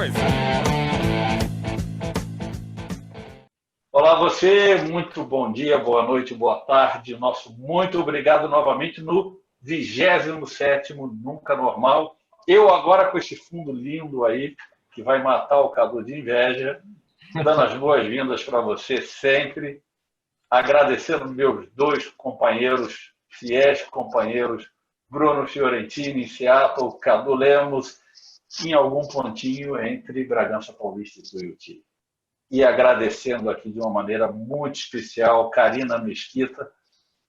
coisa. Olá você, muito bom dia, boa noite, boa tarde. Nosso muito obrigado novamente no 27º Nunca Normal. Eu agora com esse fundo lindo aí, que vai matar o Cadu de inveja, dando as boas-vindas para você sempre, agradecendo meus dois companheiros, fiéis companheiros, Bruno Fiorentini em Seattle, Cadu Lemos, em algum pontinho entre Bragança Paulista e Tuiuti. E agradecendo aqui de uma maneira muito especial Karina Mesquita,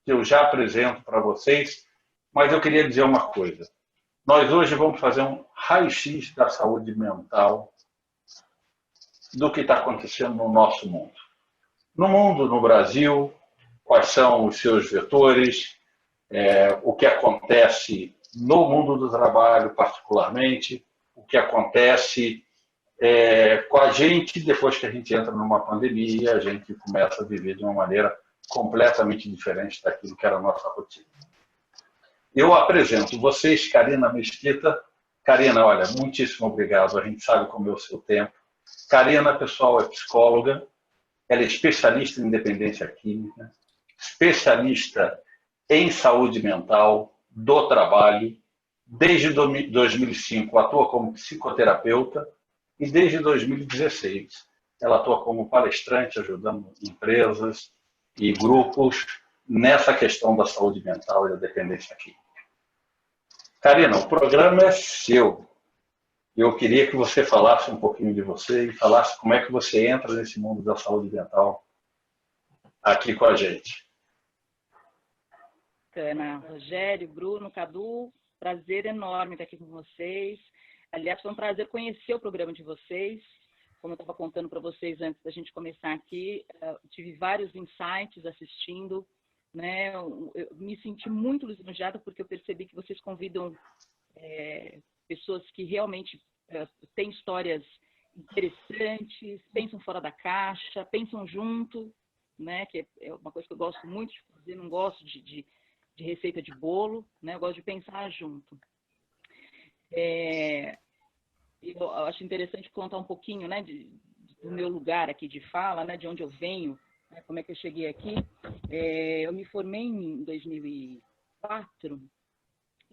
que eu já apresento para vocês, mas eu queria dizer uma coisa. Nós hoje vamos fazer um raio-x da saúde mental do que está acontecendo no nosso mundo. No mundo, no Brasil, quais são os seus vetores, o que acontece no mundo do trabalho particularmente, o que acontece com a gente depois que a gente entra numa pandemia, a gente começa a viver de uma maneira completamente diferente daquilo que era a nossa rotina. Eu apresento vocês, Karina Mesquita. Karina, olha, muitíssimo obrigado, a gente sabe como é o seu tempo. Karina, pessoal, é psicóloga, ela é especialista em dependência química, especialista em saúde mental do trabalho. Desde 2005 atua como psicoterapeuta e desde 2016 ela atua como palestrante, ajudando empresas e grupos nessa questão da saúde mental e da dependência química. Karina, o programa é seu. Eu queria que você falasse um pouquinho de você e falasse como é que você entra nesse mundo da saúde mental aqui com a gente. Bacana. Rogério, Bruno, Cadu, prazer enorme estar aqui com vocês. Aliás, foi um prazer conhecer o programa de vocês. Como eu estava contando para vocês antes da gente começar aqui, tive vários insights assistindo, né? Eu me senti muito lisonjeada porque eu percebi que vocês convidam pessoas que realmente têm histórias interessantes, pensam fora da caixa, pensam junto, né? Que é uma coisa que eu gosto muito de fazer, não gosto de receita de bolo, né? Eu gosto de pensar junto. Eu acho interessante contar um pouquinho, né, do meu lugar aqui de fala, né, de onde eu venho, né, como é que eu cheguei aqui. Eu me formei em 2004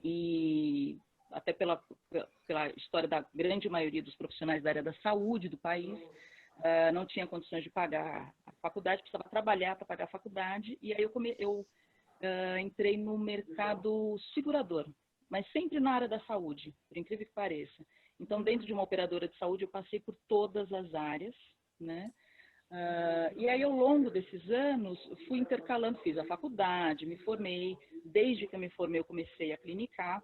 e até pela história da grande maioria dos profissionais da área da saúde do país, não tinha condições de pagar a faculdade, precisava trabalhar para pagar a faculdade, e aí eu entrei no mercado segurador, mas sempre na área da saúde, por incrível que pareça. Então, dentro de uma operadora de saúde, eu passei por todas as áreas, né? E aí, ao longo desses anos, fui intercalando, fiz a faculdade, me formei. Desde que eu me formei, eu comecei a clinicar.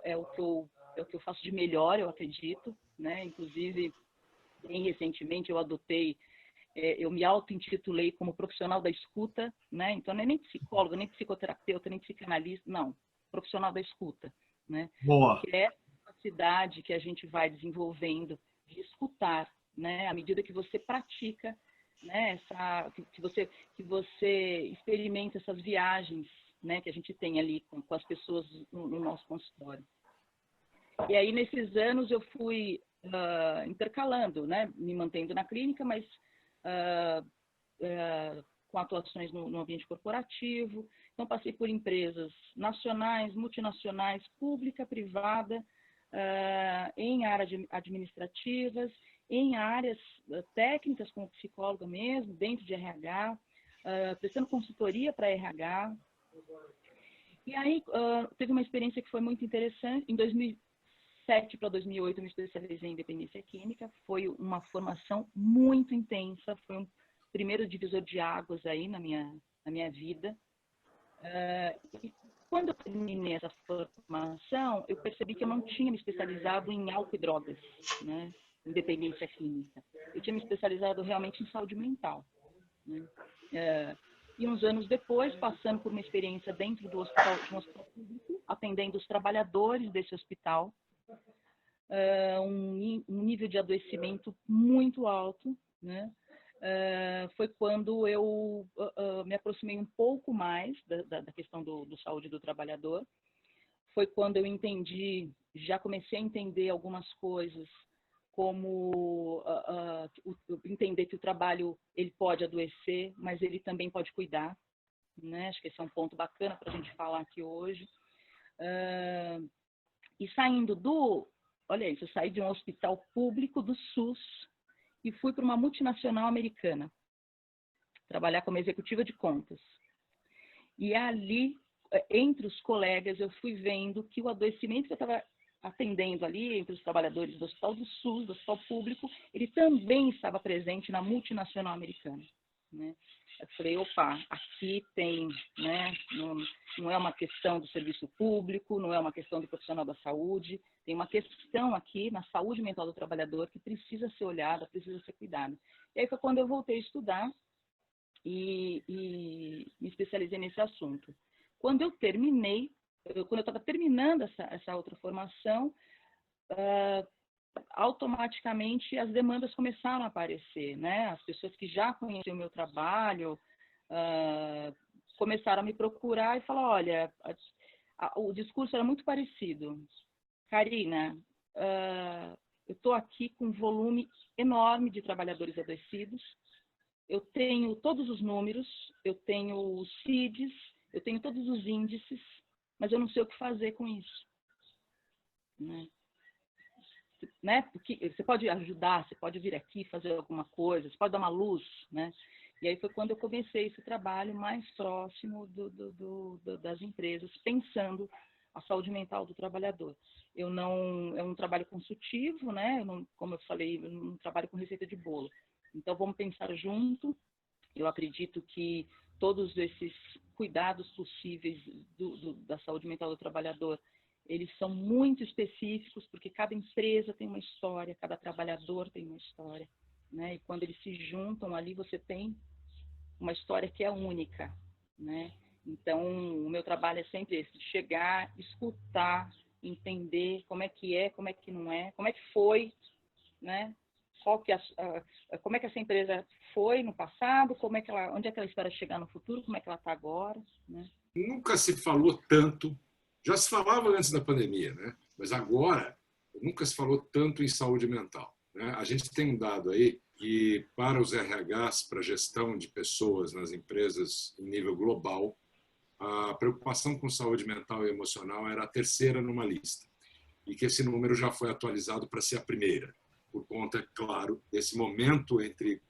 É o que eu faço de melhor, eu acredito, né? Inclusive, bem recentemente, eu adotei, eu me auto-intitulei como profissional da escuta, né? Então, não é nem psicóloga, nem psicoterapeuta, nem psicanalista, não. Profissional da escuta, né? Boa. Que é a capacidade que a gente vai desenvolvendo de escutar, né? À medida que você pratica, né? Que você experimenta essas viagens, né? Que a gente tem ali com as pessoas no nosso consultório. E aí, nesses anos, eu fui intercalando, né? Me mantendo na clínica, mas com atuações no ambiente corporativo. Então, passei por empresas nacionais, multinacionais, pública, privada, em áreas administrativas, em áreas técnicas, como psicóloga mesmo, dentro de RH, prestando consultoria para RH. E aí, teve uma experiência que foi muito interessante. Em 2007 para 2008, eu me especializei em dependência química. Foi uma formação muito intensa, foi um primeiro divisor de águas aí na minha vida. E quando eu terminei essa formação, eu percebi que eu não tinha me especializado em álcool e drogas, né? Em dependência química. Eu tinha me especializado realmente em saúde mental, né? E uns anos depois, passando por uma experiência dentro do hospital, de um hospital público, atendendo os trabalhadores desse hospital, um nível de adoecimento muito alto, né? Foi quando eu me aproximei um pouco mais da questão do saúde do trabalhador. Foi quando eu entendi, já comecei a entender algumas coisas como entender que o trabalho ele pode adoecer, mas ele também pode cuidar, né? Acho que esse é um ponto bacana para a gente falar aqui hoje. E saindo olha isso, eu saí de um hospital público do SUS e fui para uma multinacional americana, trabalhar como executiva de contas. E ali, entre os colegas, eu fui vendo que o adoecimento que eu estava atendendo ali, entre os trabalhadores do Hospital do SUS, do Hospital Público, ele também estava presente na multinacional americana, né? Eu falei, opa, aqui tem, né, não é uma questão do serviço público, não é uma questão do profissional da saúde, tem uma questão aqui na saúde mental do trabalhador que precisa ser olhada, precisa ser cuidada. E aí foi quando eu voltei a estudar e me especializei nesse assunto. Quando eu estava terminando essa outra formação, automaticamente as demandas começaram a aparecer, né? As pessoas que já conheciam o meu trabalho começaram a me procurar e falar, olha, o discurso era muito parecido. Karina, eu estou aqui com um volume enorme de trabalhadores adoecidos, eu tenho todos os números, eu tenho os CIDs, eu tenho todos os índices, mas eu não sei o que fazer com isso, né? Porque você pode ajudar, você pode vir aqui fazer alguma coisa, você pode dar uma luz, né? E aí foi quando eu comecei esse trabalho mais próximo das empresas, pensando a saúde mental do trabalhador. É um trabalho consultivo, né? Como eu falei, eu não trabalho com receita de bolo. Então, vamos pensar junto. Eu acredito que todos esses cuidados possíveis da saúde mental do trabalhador, eles são muito específicos, porque cada empresa tem uma história, cada trabalhador tem uma história, né? E quando eles se juntam ali, você tem uma história que é única, né? Então, o meu trabalho é sempre esse, de chegar, escutar, entender como é que não é, como é que foi, né? Como é que essa empresa foi no passado, onde é que ela espera chegar no futuro, como é que ela está agora, né? Nunca se falou tanto, já se falava antes da pandemia, né? Mas agora nunca se falou tanto em saúde mental, né? A gente tem um dado aí que para os RHs, para a gestão de pessoas nas empresas em nível global, a preocupação com saúde mental e emocional era a terceira numa lista e que esse número já foi atualizado para ser a primeira, por conta, claro, desse momento entre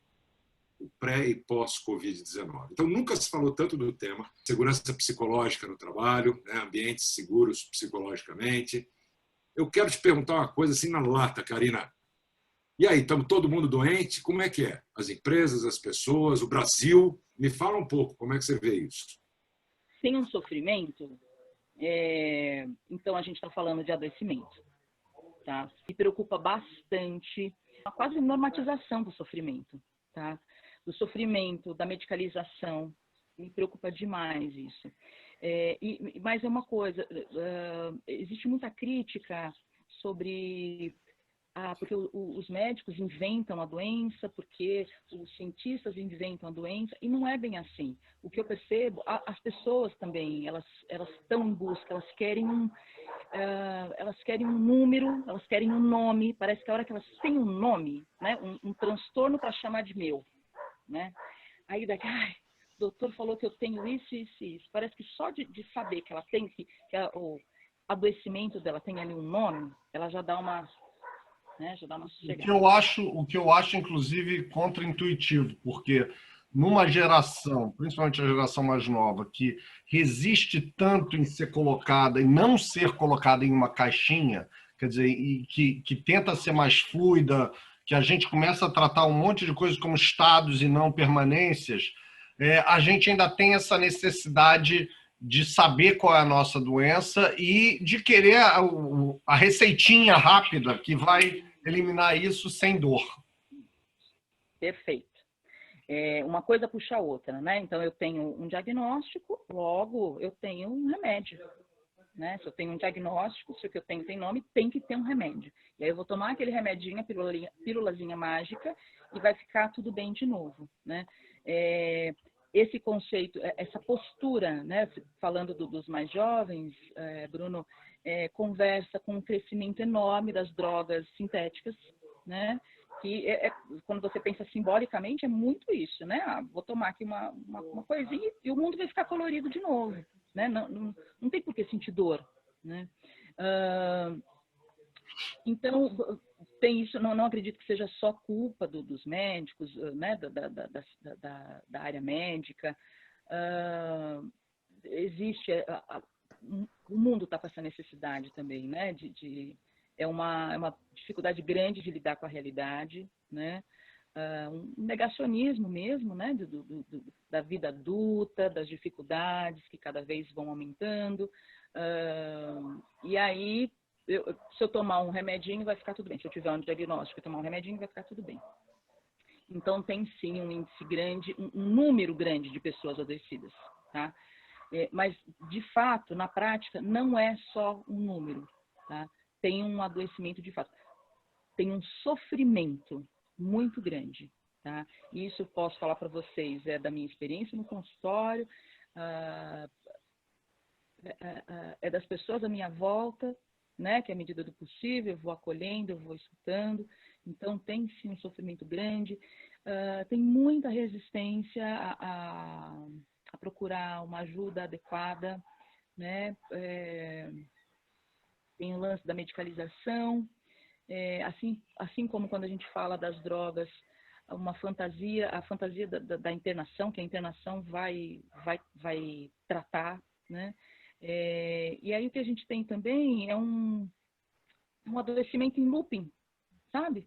o pré e pós-Covid-19. Então, nunca se falou tanto do tema segurança psicológica no trabalho, né? Ambientes seguros psicologicamente. Eu quero te perguntar uma coisa assim na lata, Karina. E aí, estamos todo mundo doente? Como é que é? As empresas, as pessoas, o Brasil? Me fala um pouco, como é que você vê isso? Sem um sofrimento, então a gente está falando de adoecimento. Tá? Me preocupa bastante a quase normatização do sofrimento, tá? Do sofrimento, da medicalização, me preocupa demais isso. Mas é uma coisa, existe muita crítica sobre porque os médicos inventam a doença, porque os cientistas inventam a doença, e não é bem assim. O que eu percebo, as pessoas também, elas estão em busca, elas querem um número, elas querem um nome, parece que a hora que elas têm um nome, né, um transtorno para chamar de meu, né? Aí daqui, o doutor falou que eu tenho isso, isso e isso. Parece que só de saber que ela tem, o adoecimento dela tem ali um nome, ela já dá uma... Né, já dá uma sossegada. O que eu acho, inclusive, contraintuitivo, porque numa geração, principalmente a geração mais nova, que resiste tanto em ser colocada e não ser colocada em uma caixinha, quer dizer, e que tenta ser mais fluida, que a gente começa a tratar um monte de coisas como estados e não permanências, a gente ainda tem essa necessidade de saber qual é a nossa doença e de querer a receitinha rápida que vai eliminar isso sem dor. Perfeito. Uma coisa puxa a outra, né? Então, eu tenho um diagnóstico, logo eu tenho um remédio, né? Se eu tenho um diagnóstico, se o que eu tenho tem nome, tem que ter um remédio. E aí eu vou tomar aquele remedinho, pílulazinha mágica, e vai ficar tudo bem de novo, né? Esse conceito, essa postura, né? Falando dos mais jovens, Bruno, conversa com o crescimento enorme das drogas sintéticas, né? Que quando você pensa simbolicamente, é muito isso, né? Vou tomar aqui uma coisinha e o mundo vai ficar colorido de novo, né? Não tem por que sentir dor, né? Então, tem isso, não acredito que seja só culpa dos médicos, né? Da área médica. Existe, o mundo está com essa necessidade também, né? É uma dificuldade grande de lidar com a realidade, né? Um negacionismo mesmo, né? Da vida adulta, das dificuldades que cada vez vão aumentando. E aí, se eu tomar um remedinho, vai ficar tudo bem. Se eu tiver um diagnóstico e tomar um remedinho, vai ficar tudo bem. Então, tem sim um índice grande, um número grande de pessoas adoecidas, tá? Mas, de fato, na prática, não é só um número, tá? Tem um adoecimento de fato. Tem um sofrimento muito grande, tá? E isso eu posso falar para vocês, da minha experiência no consultório, é das pessoas à minha volta, né? Que à medida do possível eu vou acolhendo, eu vou escutando. Então, tem sim um sofrimento grande. Tem muita resistência a procurar uma ajuda adequada, né? Tem o lance da medicalização, assim como quando a gente fala das drogas, a fantasia da internação, que a internação vai tratar, né? E aí o que a gente tem também é um adoecimento em looping, sabe?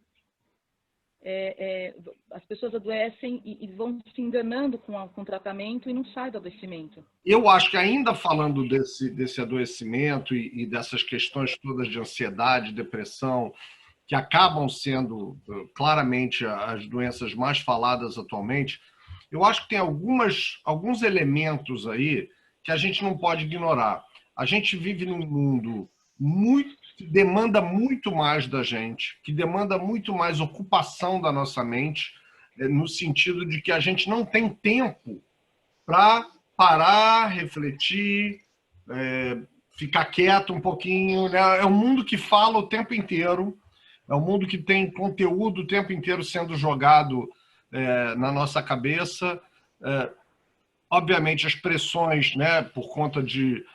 As pessoas adoecem e vão se enganando com o tratamento e não saem do adoecimento. Eu acho que ainda falando desse adoecimento e dessas questões todas de ansiedade, depressão, que acabam sendo claramente as doenças mais faladas atualmente, eu acho que tem alguns elementos aí que a gente não pode ignorar. A gente vive num mundo que demanda muito mais da gente, que demanda muito mais ocupação da nossa mente, no sentido de que a gente não tem tempo para parar, refletir, ficar quieto um pouquinho, né? É um mundo que fala o tempo inteiro, é um mundo que tem conteúdo o tempo inteiro sendo jogado na nossa cabeça. Obviamente, as pressões, né, por conta de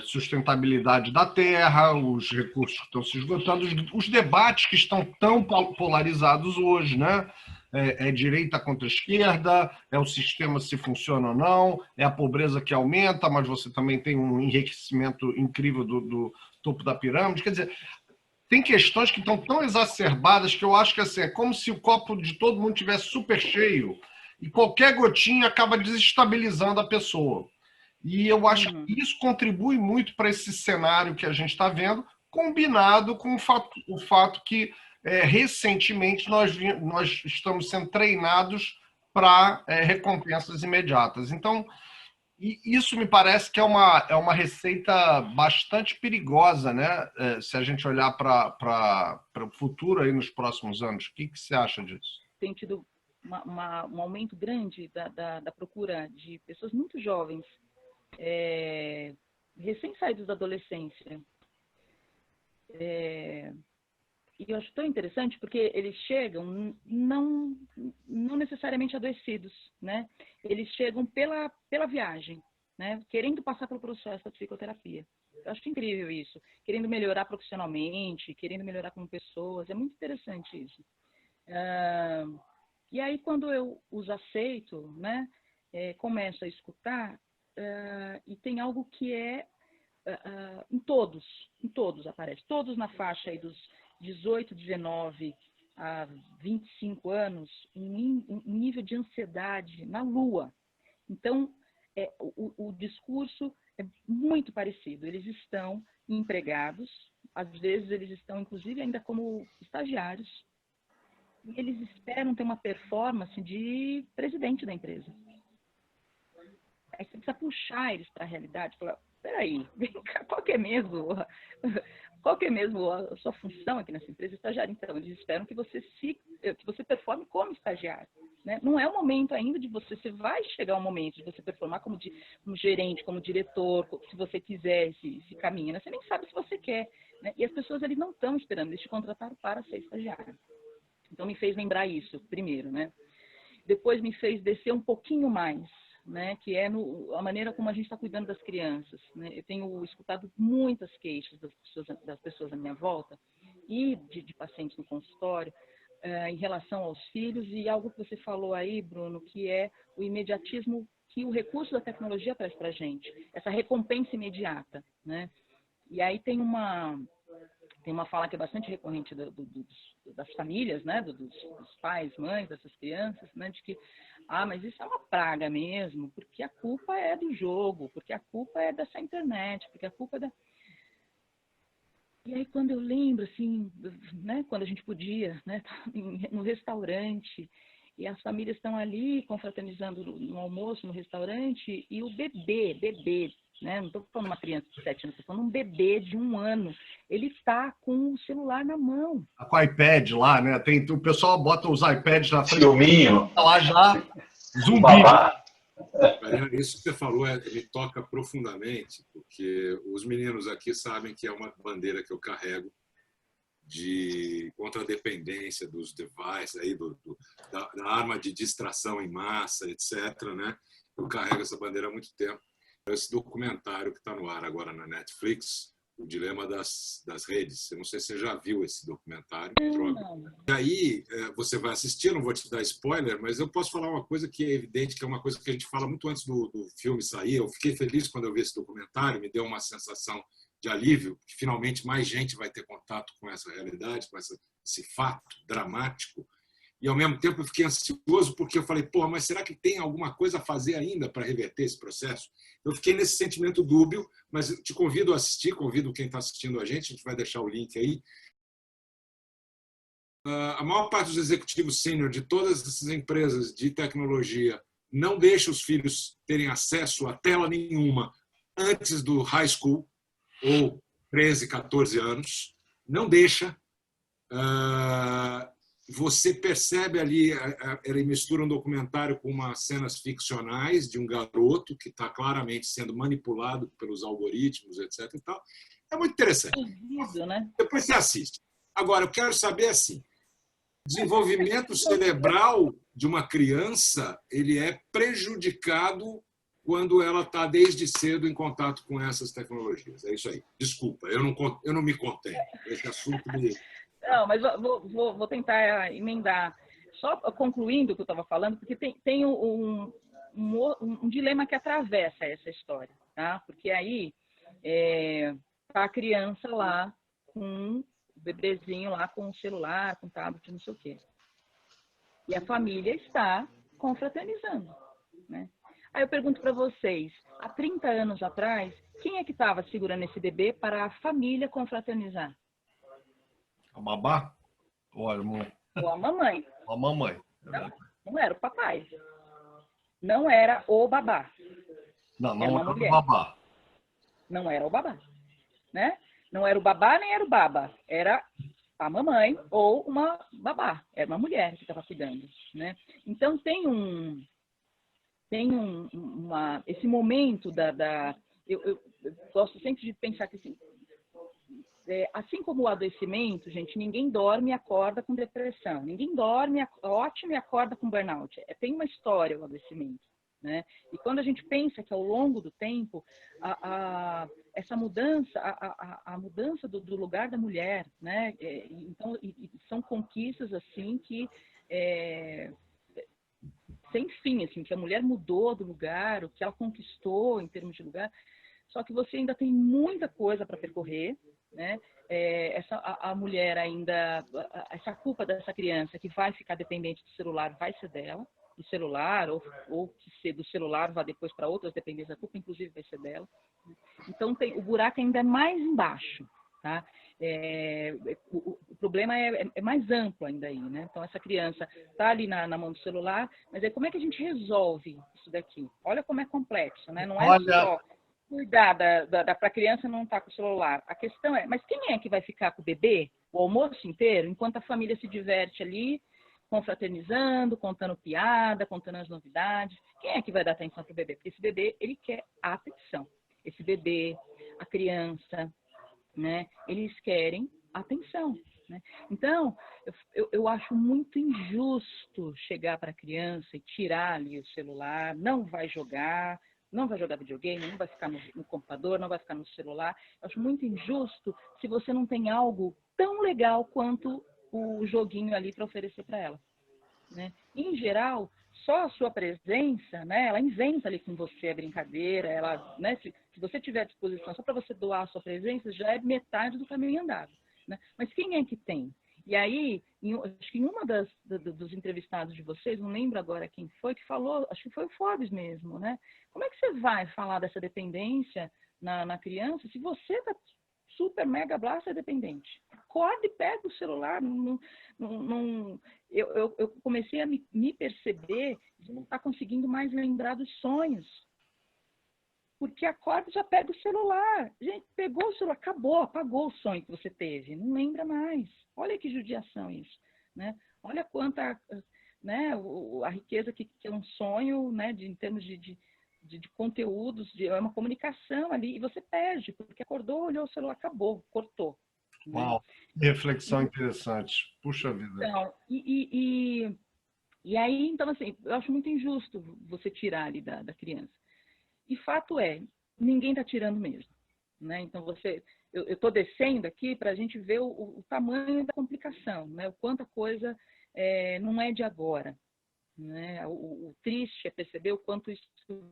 sustentabilidade da terra, os recursos que estão se esgotando, os debates que estão tão polarizados hoje, né? Direita contra esquerda, é o sistema se funciona ou não, é a pobreza que aumenta, mas você também tem um enriquecimento incrível do topo da pirâmide. Quer dizer, tem questões que estão tão exacerbadas que eu acho que assim, é como se o copo de todo mundo estivesse super cheio e qualquer gotinha acaba desestabilizando a pessoa. E eu acho que isso contribui muito para esse cenário que a gente está vendo, combinado com o fato que, recentemente, nós estamos sendo treinados para recompensas imediatas. Então, isso me parece que é uma receita bastante perigosa, né? Se a gente olhar para o futuro aí nos próximos anos. O que você acha disso? Tem tido um aumento grande da procura de pessoas muito jovens, recém-saídos da adolescência. E eu acho tão interessante porque eles chegam não necessariamente adoecidos, né? Eles chegam pela viagem, né? Querendo passar pelo processo da psicoterapia. Eu acho incrível isso. Querendo melhorar profissionalmente, querendo melhorar como pessoas. É muito interessante isso. E aí, quando eu os aceito, né? Começo a escutar, e tem algo que em todos aparece. Todos na faixa aí dos 18, 19 a 25 anos, um nível de ansiedade na lua. Então, o discurso é muito parecido. Eles estão empregados, às vezes eles estão, inclusive, ainda como estagiários, e eles esperam ter uma performance de presidente da empresa. Aí você precisa puxar eles para a realidade, falar, peraí, qual que é mesmo a sua função aqui nessa empresa? Estagiário. Então, eles esperam que você performe como estagiário, né? Não é o momento ainda de você vai chegar um momento de você performar como gerente, como diretor, se você quiser esse caminho, né? Você nem sabe se você quer, né? E as pessoas ali não estão esperando, eles te contrataram para ser estagiário. Então, me fez lembrar isso, primeiro, né? Depois me fez descer um pouquinho mais, né? Que é a maneira como a gente está cuidando das crianças, né? Eu tenho escutado muitas queixas das pessoas à minha volta e de pacientes no consultório em relação aos filhos, e algo que você falou aí, Bruno, que é o imediatismo que o recurso da tecnologia traz para a gente, essa recompensa imediata, né? E aí tem uma fala que é bastante recorrente das famílias, né? Dos pais, mães, dessas crianças, né? De que, mas isso é uma praga mesmo, porque a culpa é do jogo, porque a culpa é dessa internet, porque a culpa é da... E aí, quando eu lembro, assim, né, quando a gente podia, né, no restaurante, e as famílias estão ali confraternizando no almoço, no restaurante, e o bebê, né, não estou falando uma criança de 7 anos, estou falando um bebê de 1 ano, ele está com o celular na mão. Com o iPad lá, né? O pessoal bota os iPads na frente. Filminho. Tá lá já, zumbi. Babá. Marina, isso que você falou me toca profundamente, porque os meninos aqui sabem que é uma bandeira que eu carrego contra a dependência dos devices, aí, da arma de distração em massa, etc. Né? Eu carrego essa bandeira há muito tempo. Esse documentário que está no ar agora na Netflix, O Dilema das Redes. Eu não sei se você já viu esse documentário. E aí, você vai assistir, não vou te dar spoiler, mas eu posso falar uma coisa que é evidente, que é uma coisa que a gente fala muito antes do filme sair. Eu fiquei feliz quando eu vi esse documentário, me deu uma sensação de alívio, que finalmente mais gente vai ter contato com essa realidade, com esse fato dramático. E, ao mesmo tempo, eu fiquei ansioso, porque eu falei, pô, mas será que tem alguma coisa a fazer ainda para reverter esse processo? Eu fiquei nesse sentimento dúbio, mas eu te convido a assistir, convido quem está assistindo a gente vai deixar o link aí. A maior parte dos executivos sênior de todas essas empresas de tecnologia não deixa os filhos terem acesso a tela nenhuma antes do high school, ou 13, 14 anos. Não deixa. Você percebe ali, ele mistura um documentário com umas cenas ficcionais de um garoto que está claramente sendo manipulado pelos algoritmos, etc. E tal. É muito interessante. Né? Depois você assiste. Agora, eu quero saber assim, desenvolvimento cerebral de uma criança, ele é prejudicado quando ela está desde cedo em contato com essas tecnologias. É isso aí. Desculpa, eu não me contenho. Esse assunto me... Não, mas vou tentar emendar. Só concluindo o que eu estava falando, porque tem um dilema que atravessa essa história, tá? Porque aí tá a criança lá com o bebezinho lá com o celular, com o tablet, não sei o quê. E a família está confraternizando, né? Aí eu pergunto para vocês, há 30 anos atrás, quem é que estava segurando esse bebê para a família confraternizar? A babá? Ou a irmã? Ou a mamãe. A mamãe. Não era o papai. Não era o babá. Não era o babá. Não era o babá, né? Não era o babá nem era o baba. Era a mamãe ou uma babá. Era uma mulher que estava cuidando, né? Então tem esse momento eu gosto sempre de pensar que assim como o adoecimento, gente, ninguém dorme e acorda com depressão, ninguém dorme ótimo e acorda com burnout. Tem uma história o adoecimento, né? E quando a gente pensa que ao longo do tempo essa mudança, a mudança do lugar da mulher, né? Então são conquistas assim que sem fim, assim, que a mulher mudou do lugar, o que ela conquistou em termos de lugar. Só que você ainda tem muita coisa para percorrer, né? A mulher ainda, essa culpa dessa criança que vai ficar dependente do celular vai ser dela, do celular, ou que ser do celular vai depois para outras dependências, a culpa inclusive vai ser dela. Então o buraco ainda é mais embaixo, tá? O problema é mais amplo ainda aí, né? Então essa criança está ali na mão do celular, mas aí como é que a gente resolve isso daqui? Olha como é complexo, né? Não é só cuidar para a criança não estar com o celular. A questão é, mas quem é que vai ficar com o bebê o almoço inteiro, enquanto a família se diverte ali, confraternizando, contando piada, contando as novidades? Quem é que vai dar atenção para o bebê? Porque esse bebê, ele quer atenção. Esse bebê, a criança, né? Eles querem atenção, né? Então, eu acho muito injusto chegar para a criança e tirar ali o celular, não vai jogar videogame, não vai ficar no computador, não vai ficar no celular. Eu acho muito injusto se você não tem algo tão legal quanto o joguinho ali para oferecer para ela, né? Em geral, só a sua presença, né, ela inventa ali com você a brincadeira, ela, né, se você tiver à disposição só para você doar a sua presença, já é metade do caminho andado, né? Mas quem é que tem? E aí, acho que em uma dos entrevistados de vocês, não lembro agora quem foi, que falou, acho que foi o Forbes mesmo, né? Como é que você vai falar dessa dependência na criança se você está super mega blaster dependente? Acorde e pega o celular. Eu comecei a me perceber de não estar conseguindo mais lembrar dos sonhos. Porque acorda e já pega o celular. Gente, pegou o celular, acabou, apagou o sonho que você teve. Não lembra mais. Olha que judiação isso, né? Olha quanta, né, a riqueza que é um sonho, né, em termos de conteúdos, é uma comunicação ali, e você perde, porque acordou, olhou o celular, acabou, cortou. Né? Uau, reflexão interessante. Puxa vida. Então, e aí, então, assim, eu acho muito injusto você tirar ali da criança. E fato é, ninguém está tirando mesmo, né? Então, eu estou descendo aqui para a gente ver o tamanho da complicação, né? O quanto a coisa não é de agora, né? O triste é perceber o quanto isso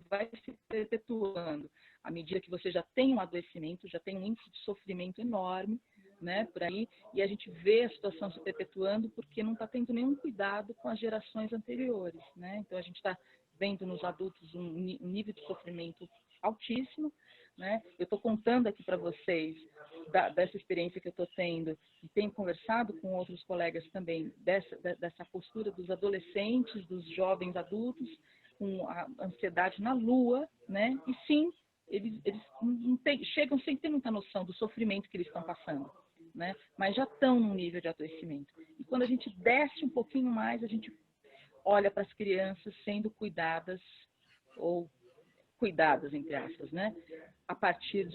vai se perpetuando à medida que você já tem um adoecimento, já tem um índice de sofrimento enorme, né, por aí, e a gente vê a situação se perpetuando porque não está tendo nenhum cuidado com as gerações anteriores, né? Então a gente está vendo nos adultos um nível de sofrimento altíssimo, né? Eu estou contando aqui para vocês dessa experiência que eu estou tendo e tenho conversado com outros colegas também dessa postura dos adolescentes, dos jovens adultos com a ansiedade na lua, né? E sim, eles chegam sem ter muita noção do sofrimento que eles estão passando, né? Mas já estão num nível de adoecimento. E quando a gente desce um pouquinho mais, a gente olha para as crianças sendo cuidadas, ou cuidadas, entre aspas, né? A partir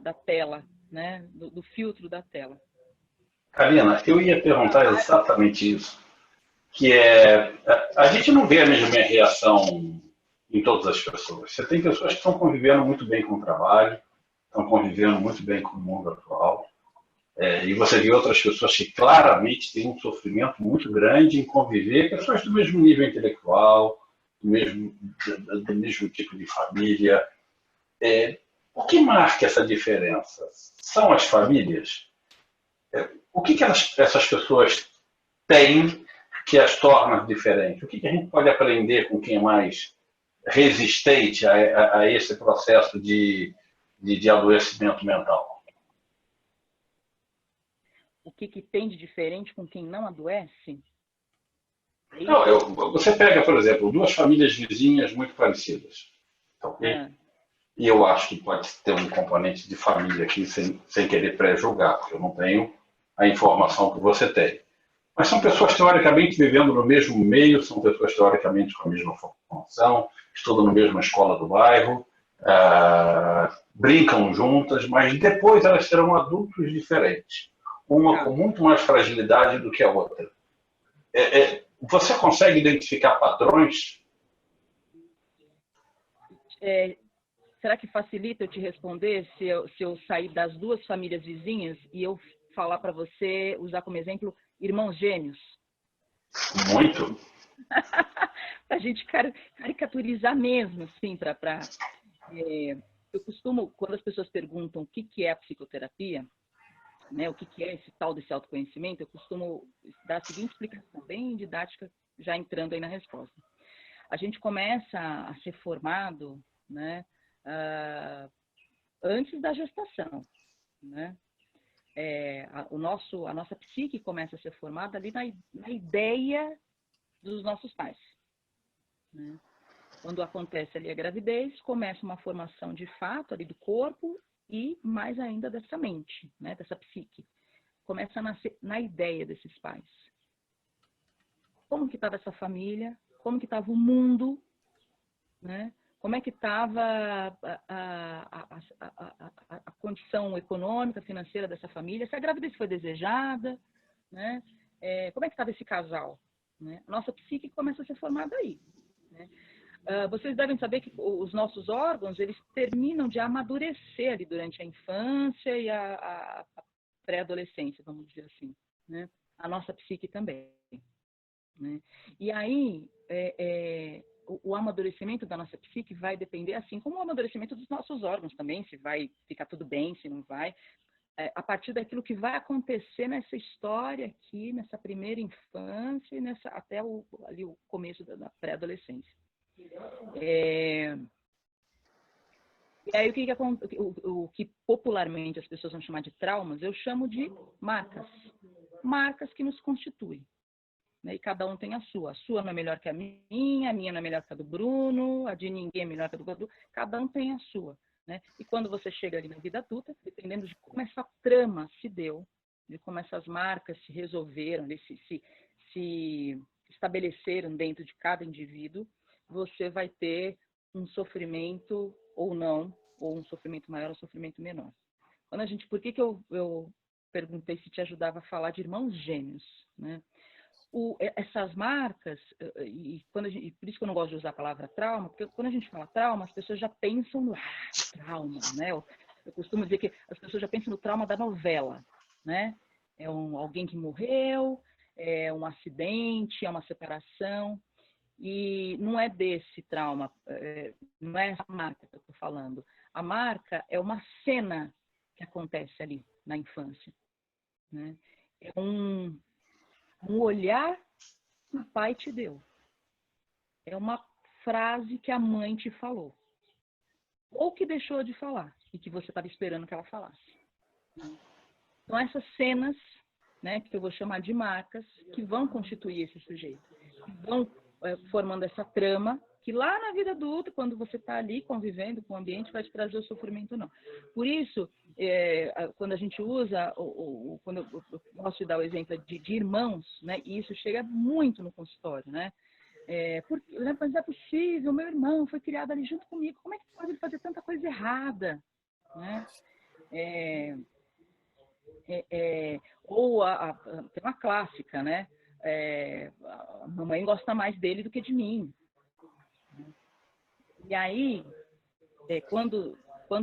da tela, né? Do filtro da tela. Karina, eu ia perguntar exatamente isso, que a gente não vê a mesma reação em todas as pessoas. Você tem pessoas que estão convivendo muito bem com o trabalho, estão convivendo muito bem com o mundo atual, e você vê outras pessoas que claramente têm um sofrimento muito grande em conviver, pessoas do mesmo nível intelectual, do mesmo tipo de família. O que marca essa diferença? São as famílias? O que essas pessoas têm que as torna diferentes? O que a gente pode aprender com quem é mais resistente a esse processo de adoecimento mental? O que tem de diferente com quem não adoece? Não, você pega, por exemplo, duas famílias vizinhas muito parecidas. Okay? E eu acho que pode ter um componente de família aqui, sem querer pré-julgar, porque eu não tenho a informação que você tem. Mas são pessoas teoricamente vivendo no mesmo meio, são pessoas teoricamente com a mesma formação, estudam na mesma escola do bairro, brincam juntas, mas depois elas serão adultos diferentes. Uma com muito mais fragilidade do que a outra. Você consegue identificar padrões? Será que facilita eu te responder se eu sair das duas famílias vizinhas e eu falar para você, usar como exemplo, irmãos gêmeos? Muito. Para a gente caricaturizar mesmo, assim, eu costumo, quando as pessoas perguntam o que é a psicoterapia, né, o que é esse tal desse autoconhecimento, eu costumo dar a seguinte explicação, bem didática, já entrando aí na resposta. A gente começa a ser formado, né, antes da gestação, né? A nossa psique começa a ser formada ali na ideia dos nossos pais, né? Quando acontece ali a gravidez, começa uma formação de fato ali do corpo e mais ainda dessa mente, né? Dessa psique. Começa a nascer na ideia desses pais. Como que estava essa família? Como que estava o mundo, né? como é que estava a condição econômica, financeira dessa família, se a gravidez foi desejada, né? Como é que estava esse casal, né? A nossa psique começa a ser formada aí, né? Vocês devem saber que os nossos órgãos, eles terminam de amadurecer ali durante a infância e a pré-adolescência, vamos dizer assim, né? A nossa psique também, né? E aí, o amadurecimento da nossa psique vai depender, assim como o amadurecimento dos nossos órgãos também, se vai ficar tudo bem, se não vai, a partir daquilo que vai acontecer nessa história aqui, nessa primeira infância e até ali o começo da pré-adolescência. E aí, o que popularmente as pessoas vão chamar de traumas, eu chamo de marcas. Marcas que nos constituem, né? E cada um tem a sua. A sua não é melhor que a minha não é melhor que a do Bruno, a de ninguém é melhor que a do Bruno. Cada um tem a sua, né? E quando você chega ali na vida adulta, dependendo de como essa trama se deu, de como essas marcas se resolveram, se estabeleceram dentro de cada indivíduo, você vai ter um sofrimento ou não, ou um sofrimento maior ou um sofrimento menor. Por que eu perguntei se te ajudava a falar de irmãos gêmeos, né? Essas marcas, por isso que eu não gosto de usar a palavra trauma, porque quando a gente fala trauma, as pessoas já pensam no trauma, né? Eu costumo dizer que as pessoas já pensam no trauma da novela, né? É alguém que morreu, é um acidente, é uma separação, e não é desse trauma, não é essa marca que eu estou falando. A marca é uma cena que acontece ali na infância, né? É um olhar que o pai te deu. É uma frase que a mãe te falou. Ou que deixou de falar e que você estava esperando que ela falasse. Então, essas cenas, né, que eu vou chamar de marcas, que vão constituir esse sujeito. Que vão formando essa trama, que lá na vida adulta, quando você está ali convivendo com o ambiente, vai te trazer o sofrimento, não. Por isso, quando a gente usa, quando eu gosto de dar o exemplo de irmãos, né, e isso chega muito no consultório, né? Mas não é possível, meu irmão foi criado ali junto comigo, como é que pode fazer tanta coisa errada, né? Tem uma clássica, né? A mamãe gosta mais dele do que de mim. E aí, quando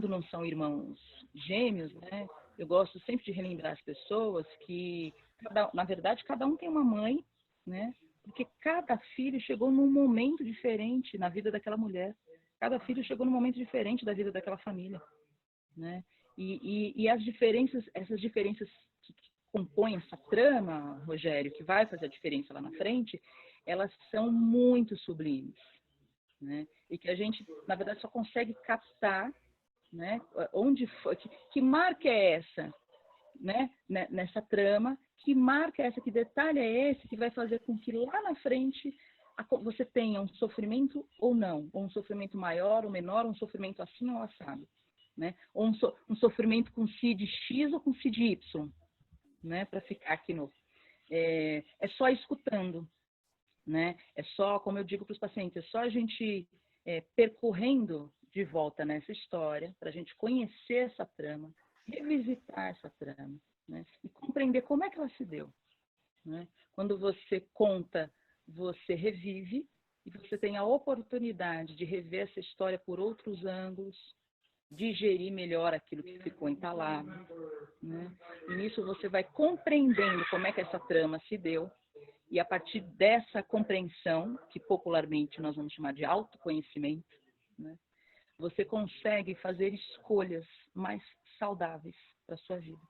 não são irmãos gêmeos, né? Eu gosto sempre de relembrar as pessoas que, na verdade, cada um tem uma mãe, né? Porque cada filho chegou num momento diferente na vida daquela mulher. Cada filho chegou num momento diferente da vida daquela família, né? E essas diferenças que compõem essa trama, Rogério, que vai fazer a diferença lá na frente, elas são muito sublimes, né? E que a gente, na verdade, só consegue captar, né? Onde foi, que marca é essa, né? Nessa trama, que marca é essa, que detalhe é esse que vai fazer com que lá na frente você tenha um sofrimento ou não, ou um sofrimento maior ou menor, um sofrimento assim ou assado, né? Ou um sofrimento com si de X ou com si de Y, né? Para ficar aqui é só escutando, né? É só, como eu digo para os pacientes, é só a gente percorrendo de volta nessa história, para a gente conhecer essa trama, revisitar essa trama, né? E compreender como é que ela se deu, né? Quando você conta, você revive, e você tem a oportunidade de rever essa história por outros ângulos, digerir melhor aquilo que ficou entalado, né? E nisso você vai compreendendo como é que essa trama se deu, e a partir dessa compreensão, que popularmente nós vamos chamar de autoconhecimento, né, você consegue fazer escolhas mais saudáveis para a sua vida.